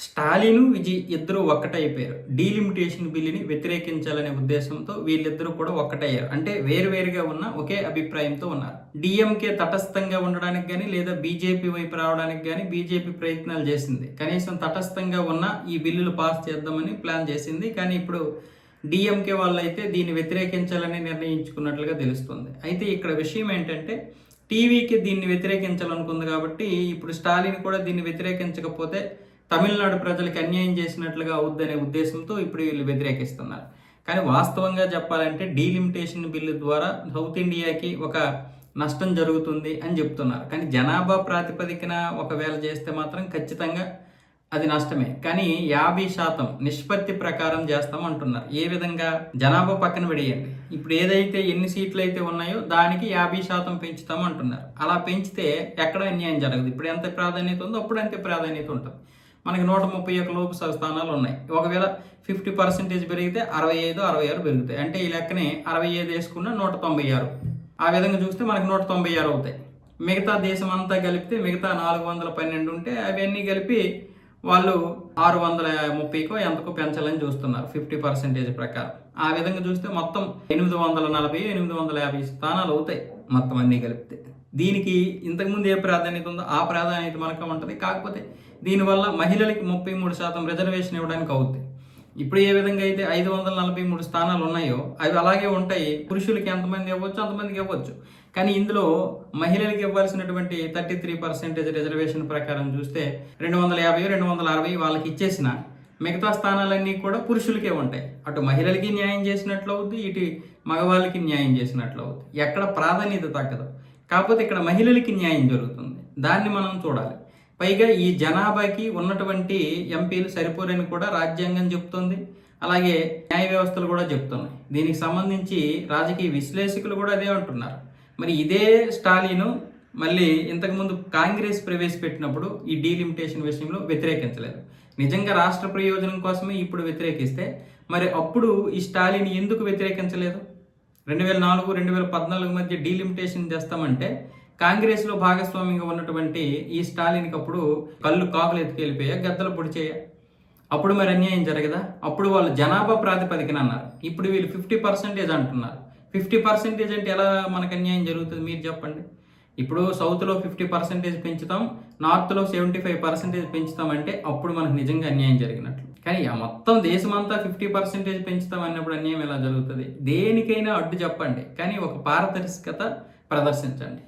స్టాలిను, విజయ్ ఇద్దరు ఒక్కటైపోయారు. డీలిమిటేషన్ బిల్లుని వ్యతిరేకించాలనే ఉద్దేశంతో వీళ్ళిద్దరూ కూడా ఒక్కటయ్యారు. అంటే వేరువేరుగా ఉన్న ఒకే అభిప్రాయంతో ఉన్నారు. డీఎంకే తటస్థంగా ఉండడానికి గానీ లేదా బీజేపీ వైపు రావడానికి గానీ బీజేపీ ప్రయత్నాలు చేసింది. కనీసం తటస్థంగా ఉన్న ఈ బిల్లులు పాస్ చేద్దామని ప్లాన్ చేసింది. కానీ ఇప్పుడు డీఎంకే వాళ్ళైతే దీన్ని వ్యతిరేకించాలని నిర్ణయించుకున్నట్లుగా తెలుస్తుంది. అయితే ఇక్కడ విషయం ఏంటంటే టీవీకి దీన్ని వ్యతిరేకించాలనుకుంది కాబట్టి ఇప్పుడు స్టాలిన్ కూడా దీన్ని వ్యతిరేకించకపోతే తమిళనాడు ప్రజలకు అన్యాయం చేసినట్లుగా అవుద్దనే ఉద్దేశంతో ఇప్పుడు వీళ్ళు వ్యతిరేకిస్తున్నారు. కానీ వాస్తవంగా చెప్పాలంటే డీలిమిటేషన్ బిల్లు ద్వారా సౌత్ ఇండియాకి ఒక నష్టం జరుగుతుంది అని చెప్తున్నారు. కానీ జనాభా ప్రాతిపదికన ఒకవేళ చేస్తే మాత్రం ఖచ్చితంగా అది నష్టమే. కానీ 50% నిష్పత్తి ప్రకారం చేస్తాం అంటున్నారు. ఏ విధంగా? జనాభా పక్కన పెడియండి. ఇప్పుడు ఏదైతే ఎన్ని సీట్లు అయితే ఉన్నాయో దానికి 50% పెంచుతాం అంటున్నారు. అలా పెంచితే ఎక్కడ అన్యాయం జరగదు. ఇప్పుడు ఎంత ప్రాధాన్యత ఉందో అప్పుడు అంతే ప్రాధాన్యత ఉంటుంది. మనకి 131 లోపు స్థానాలు ఉన్నాయి. ఒకవేళ 50% పెరిగితే 65, 66 పెరుగుతాయి. అంటే ఈ లెక్కనే 65 వేసుకున్న 196. ఆ విధంగా చూస్తే మనకి 196 అవుతాయి. మిగతా దేశం అంతా కలిపితే మిగతా 412 ఉంటే అవన్నీ కలిపి వాళ్ళు 630కో ఎంతకో పెంచాలని చూస్తున్నారు 50% ప్రకారం. ఆ విధంగా చూస్తే మొత్తం 840, 850 స్థానాలు అవుతాయి మొత్తం అన్నీ కలిపితే. దీనికి ఇంతకుముందు ఏ ప్రాధాన్యత ఉందో ఆ ప్రాధాన్యత మనకు ఉంటుంది. కాకపోతే దీనివల్ల మహిళలకి 33% రిజర్వేషన్ ఇవ్వడానికి అవుద్ది. ఇప్పుడు ఏ విధంగా అయితే 543 స్థానాలు ఉన్నాయో అవి అలాగే ఉంటాయి. పురుషులకి ఎంతమంది ఇవ్వచ్చు అంతమందికి ఇవ్వచ్చు. కానీ ఇందులో మహిళలకు ఇవ్వాల్సినటువంటి 33% రిజర్వేషన్ ప్రకారం చూస్తే 250, 260 వాళ్ళకి ఇచ్చేసిన మిగతా స్థానాలన్నీ కూడా పురుషులకే ఉంటాయి. అటు మహిళలకి న్యాయం చేసినట్లు అవుద్ది, ఇటు మగవాళ్ళకి న్యాయం చేసినట్లు అవుద్ది. ఎక్కడ ప్రాధాన్యత తగ్గదు. కాకపోతే ఇక్కడ మహిళలకి న్యాయం జరుగుతుంది. దాన్ని మనం చూడాలి. పైగా ఈ జనాభాకి ఉన్నటువంటి ఎంపీలు సరిపోరని కూడా రాజ్యాంగం చెప్తుంది. అలాగే న్యాయ వ్యవస్థలు కూడా చెప్తున్నాయి. దీనికి సంబంధించి రాజకీయ విశ్లేషకులు కూడా అదే అంటున్నారు. మరి ఇదే స్టాలిను మళ్ళీ ఇంతకుముందు కాంగ్రెస్ ప్రవేశపెట్టినప్పుడు ఈ డీలిమిటేషన్ విషయంలో వ్యతిరేకించలేదు. నిజంగా రాష్ట్ర ప్రయోజనం కోసమే ఇప్పుడు వ్యతిరేకిస్తే మరి అప్పుడు ఈ స్టాలిన్ ఎందుకు వ్యతిరేకించలేదు? 2004, 2014 మధ్య డీలిమిటేషన్ చేస్తామంటే కాంగ్రెస్లో భాగస్వామ్యంగా ఉన్నటువంటి ఈ స్టాలిన్కి అప్పుడు కళ్ళు కాకులు ఎత్తుకెళ్ళిపోయా, గద్దలు పొడిచేయ. అప్పుడు మరి అన్యాయం జరగదా? అప్పుడు వాళ్ళు జనాభా ప్రాతిపదికన అన్నారు. ఇప్పుడు వీళ్ళు 50% అంటున్నారు. 50% అంటే ఎలా మనకు అన్యాయం జరుగుతుంది మీరు చెప్పండి. ఇప్పుడు సౌత్లో 50% పెంచుతాం, నార్త్లో 75% పెంచుతామంటే అప్పుడు మనకు నిజంగా అన్యాయం జరిగినట్లు. కానీ మొత్తం దేశమంతా 50% పెంచుతాం అన్నప్పుడు అన్యాయం ఎలా జరుగుతుంది? దేనికైనా అడ్డు చెప్పండి, కానీ ఒక పారదర్శకత ప్రదర్శించండి.